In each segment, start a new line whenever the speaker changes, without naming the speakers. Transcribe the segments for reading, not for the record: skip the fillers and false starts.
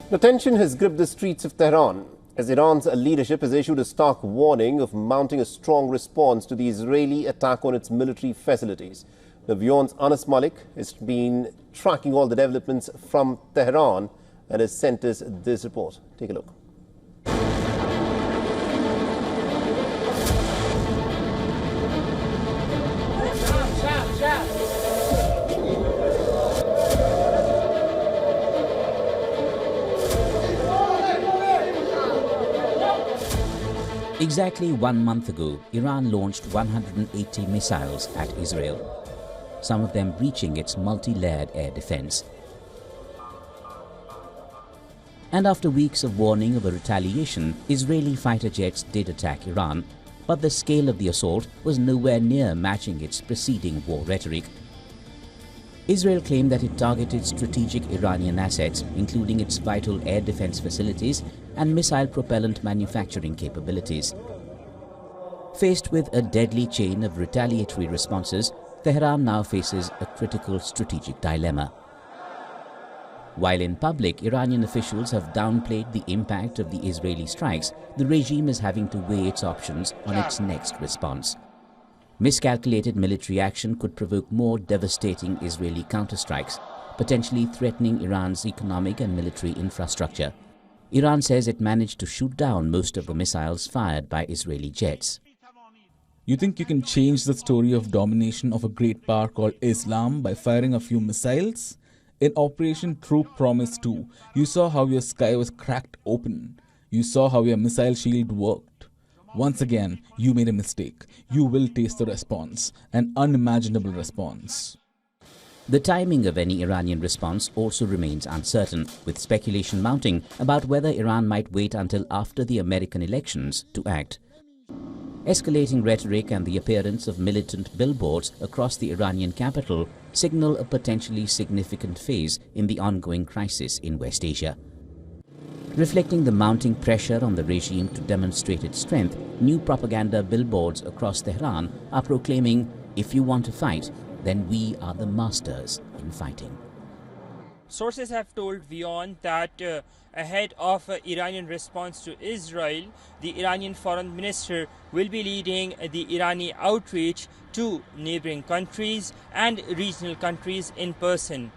The tension has gripped the streets of Tehran as Iran's leadership has issued a stark warning of mounting a strong response to the Israeli attack on its military facilities. The WION's Anas Malik has been tracking all the developments from Tehran and has sent us this report. Take a look.
Exactly 1 month ago, Iran launched 180 missiles at Israel, some of them breaching its multi-layered air defense. And after weeks of warning of a retaliation, Israeli fighter jets did attack Iran, but the scale of the assault was nowhere near matching its preceding war rhetoric. Israel claimed that it targeted strategic Iranian assets, including its vital air defense facilities and missile propellant manufacturing capabilities. Faced with a deadly chain of retaliatory responses, Tehran now faces a critical strategic dilemma. While in public, Iranian officials have downplayed the impact of the Israeli strikes, the regime is having to weigh its options on its next response. Miscalculated military action could provoke more devastating Israeli counterstrikes, potentially threatening Iran's economic and military infrastructure. Iran says it managed to shoot down most of the missiles fired by Israeli jets.
You think you can change the story of domination of a great power called Islam by firing a few missiles? In Operation True Promise 2, you saw how your sky was cracked open. You saw how your missile shield worked. Once again, you made a mistake. You will taste the response, an unimaginable response.
The timing of any Iranian response also remains uncertain, with speculation mounting about whether Iran might wait until after the American elections to act. Escalating rhetoric and the appearance of militant billboards across the Iranian capital signal a potentially significant phase in the ongoing crisis in West Asia. Reflecting the mounting pressure on the regime to demonstrate its strength, new propaganda billboards across Tehran are proclaiming, "If you want to fight, then we are the masters in fighting."
Sources have told WION that ahead of Iranian response to Israel, the Iranian foreign minister will be leading the Irani outreach to neighboring countries and regional countries in person.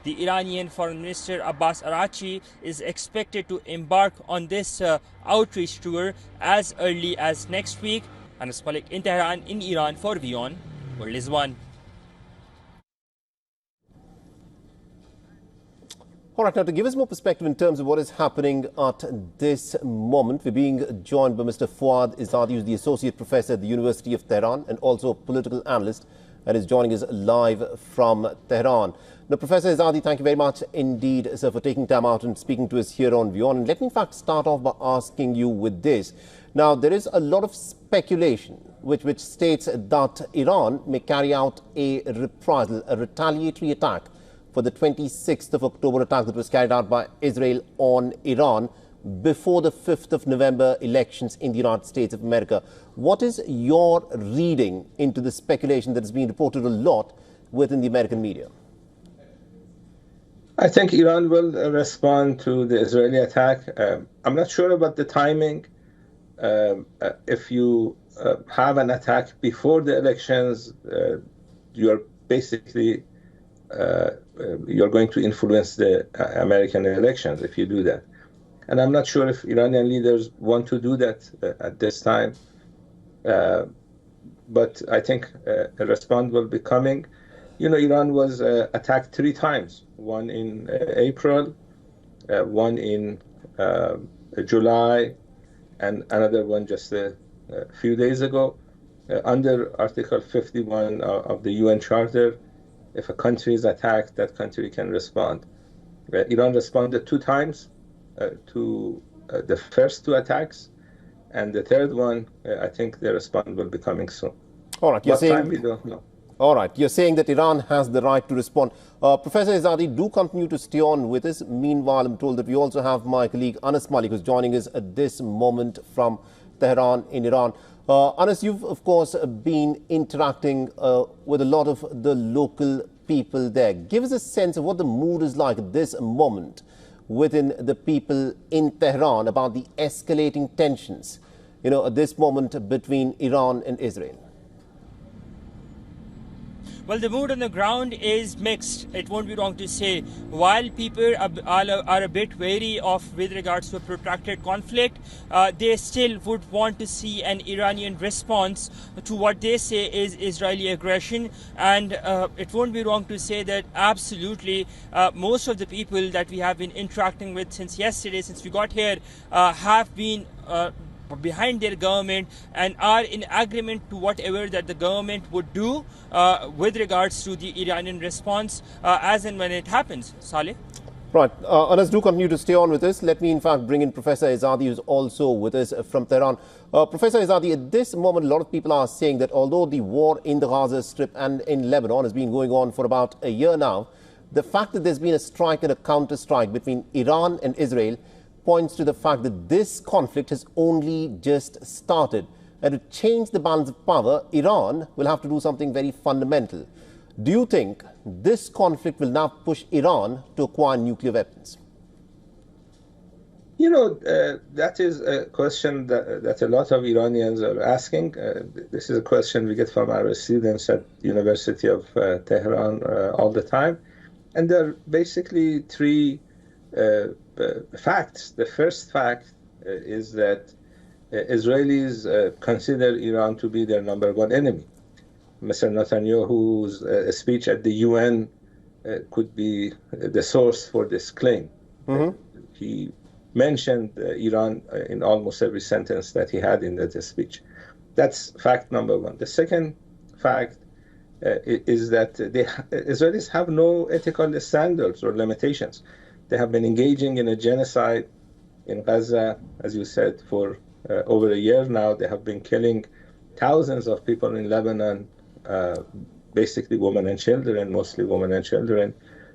The Iranian Foreign Minister Abbas Araghchi is expected to embark on this outreach tour as early as next week. Anas Malik in Tehran, in Iran for WION. World is One.
All right, now to give us more perspective in terms of what is happening at this moment, we're being joined by Mr. Fuad Izadi, who's the Associate Professor at the University of Tehran and also a political analyst, and is joining us live from Tehran. Now, Professor Izadi, thank you very much indeed, sir, for taking time out and speaking to us here on WION. And let me in fact start off by asking you with this. Now, there is a lot of speculation which states that Iran may carry out a reprisal, a retaliatory attack for the 26th of October attack that was carried out by Israel on Iran before the 5th of November elections in the United States of America. What is your reading into the speculation that has been reported a lot within the American media?
I think Iran will respond to the Israeli attack. I'm not sure about the timing. If you have an attack before the elections, you're basically you're going to influence the American elections if you do that. And I'm not sure if Iranian leaders want to do that at this time. But I think a response will be coming. You know, Iran was attacked 3 times, one in April, one in July, and another one just a few days ago. Under Article 51 of the UN Charter, if a country is attacked, that country can respond. Iran responded 2 times to the first 2 attacks, and the third one, I think the response will be coming soon.
All right,
what time, we don't know.
All right, you're saying that Iran has the right to respond. Professor Izadi, do continue to stay on with us. Meanwhile, I'm told that we also have my colleague Anas Malik, who's joining us at this moment from Tehran in Iran. Anas, you've, of course, been interacting with a lot of the local people there. Give us a sense of what the mood is like at this moment within the people in Tehran about the escalating tensions, at this moment between Iran and Israel?
Well, the mood on the ground is mixed. It won't be wrong to say. While people are a bit wary with regards to a protracted conflict, they still would want to see an Iranian response to what they say is Israeli aggression. And it won't be wrong to say that absolutely most of the people that we have been interacting with since yesterday, since we got here, have been behind their government and are in agreement to whatever that the government would do with regards to the Iranian response as and when it happens. Saleh?
Right. Anas, do continue to stay on with us. Let me, in fact, bring in Professor Izadi, who's also with us from Tehran. Professor Izadi, at this moment, a lot of people are saying that although the war in the Gaza Strip and in Lebanon has been going on for about a year now, the fact that there's been a strike and a counter-strike between Iran and Israel points to the fact that this conflict has only just started. And to change the balance of power, Iran will have to do something very fundamental. Do you think this conflict will now push Iran to acquire nuclear weapons?
That is a question that a lot of Iranians are asking. This is a question we get from our students at the University of Tehran all the time. And there are basically three facts. The first fact is that Israelis consider Iran to be their number one enemy. Mr. Netanyahu's speech at the UN could be the source for this claim. He mentioned Iran in almost every sentence that he had in that speech. That's fact number one. The second fact is that Israelis have no ethical standards or limitations. They have been engaging in a genocide in Gaza, as you said, for over a year now. They have been killing thousands of people in Lebanon, basically women and children, mostly women and children,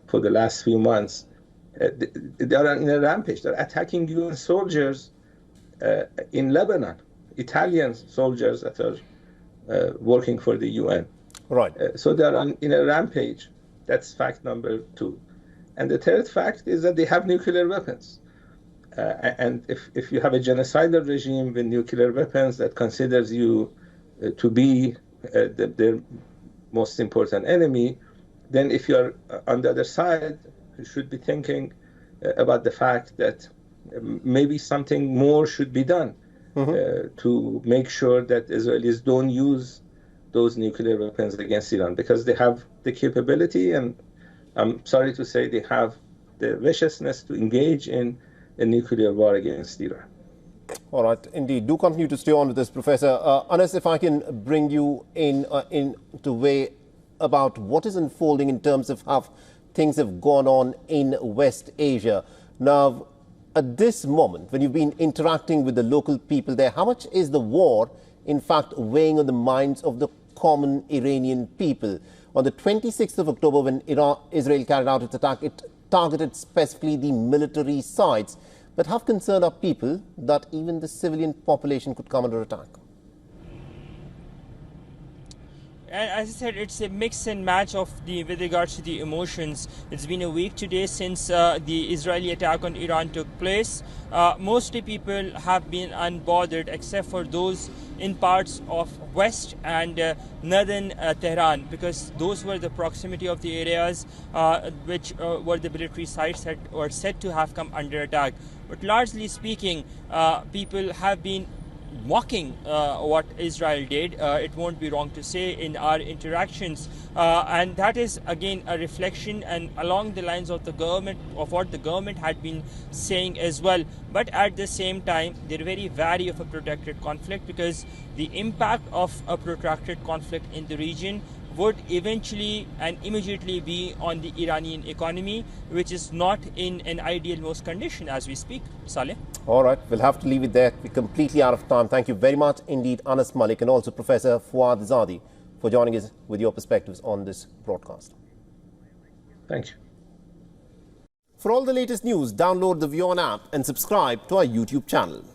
for the last few months. They are in a rampage. They're attacking UN soldiers in Lebanon, Italian soldiers that are working for the UN.
Right.
So they are in a rampage. That's fact number two. And the third fact is that they have nuclear weapons. And if you have a genocidal regime with nuclear weapons that considers you to be their most important enemy, then if you're on the other side, you should be thinking about the fact that maybe something more should be done to make sure that Israelis don't use those nuclear weapons against Iran, because they have the capability, and I'm sorry to say they have the viciousness to engage in a nuclear war against Iran.
All right, indeed. Do continue to stay on with this, Professor. Anas, if I can bring you in to weigh about what is unfolding in terms of how things have gone on in West Asia. Now, at this moment, when you've been interacting with the local people there, how much is the war, in fact, weighing on the minds of the common Iranian people? On the 26th of October, when Israel carried out its attack, it targeted specifically the military sites. But how concerned are people that even the civilian population could come under attack?
And as I said, it's a mix and match with regards to the emotions. It's been a week today since the Israeli attack on Iran took place. Mostly people have been unbothered, except for those in parts of west and northern Tehran, because those were the proximity of the areas which were the military sites that were said to have come under attack. But largely speaking, people have been mocking what Israel did. It won't be wrong to say in our interactions, and that is again a reflection and along the lines of the government, of what the government had been saying as well. But at the same time, they're very wary of a protracted conflict, because the impact of a protracted conflict in the region would eventually and immediately be on the Iranian economy, which is not in an ideal most condition as we speak. Saleh?
All right, we'll have to leave it there. We're completely out of time. Thank you very much indeed, Anas Malik, and also Professor Fuad Izadi, for joining us with your perspectives on this broadcast.
Thank you.
For all the latest news, download the WION app and subscribe to our YouTube channel.